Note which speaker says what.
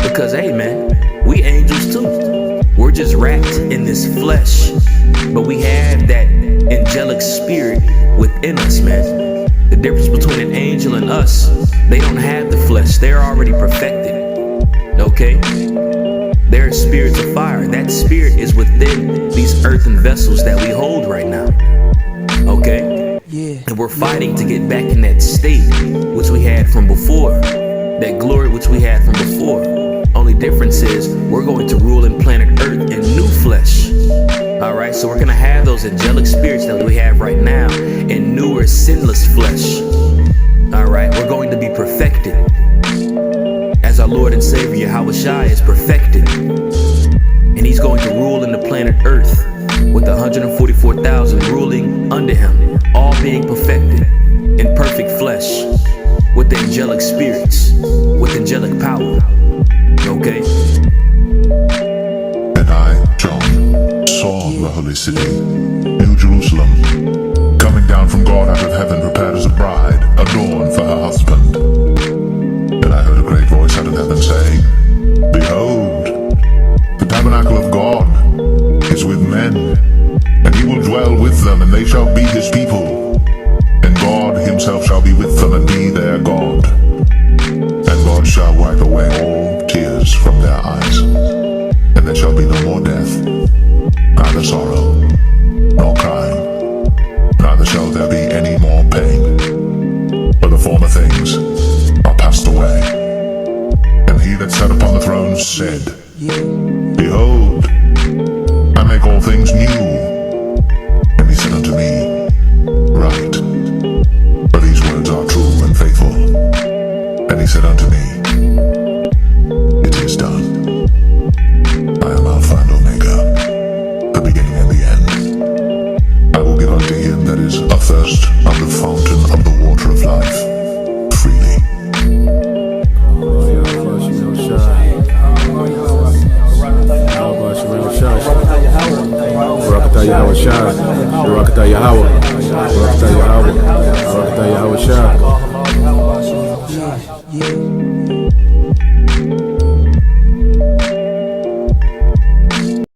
Speaker 1: Because hey man, we angels too. We're just wrapped in this flesh, but we have that angelic spirit within us, man. The difference between an angel and us, they don't have the flesh. They're already perfected. Okay? They're spirits of fire. That spirit is within these earthen vessels that we hold right now. Okay? Yeah. And we're fighting to get back in that state which we had from before. That glory which we had from before. Only difference is we're going to rule in planet Earth in new flesh. Alright, so we're gonna have those angelic spirits that we have right now in newer sinless flesh. Alright, we're going to be perfected as our Lord and Savior Yahawashi is perfected. And he's going to rule in the planet Earth with 144,000 ruling under him, all being perfected in perfect flesh with the angelic spirits, with angelic power. Okay?
Speaker 2: And I, John, saw the holy city, New Jerusalem, coming down from God out of heaven, prepared as a bride, adorned for her husband. And I heard a great voice out of heaven saying, Behold, the tabernacle of God is with men, and he will dwell with them, and they shall be his people. And God himself shall be with them and be their God. And God shall wipe away all tears from their eyes, and there shall be no more death, neither sorrow, nor crying, neither shall there be any more pain, for the former things are passed away. And he that sat upon the throne said, Behold, I make all things new. And he said unto me, Write, for these words are true and faithful. And he said unto me, It is done. I am Alpha and Omega, the beginning and the end. I will give unto him that is athirst of the fountain of the water of life, freely.
Speaker 3: IshayarYAHAWASHI4theELECTION3.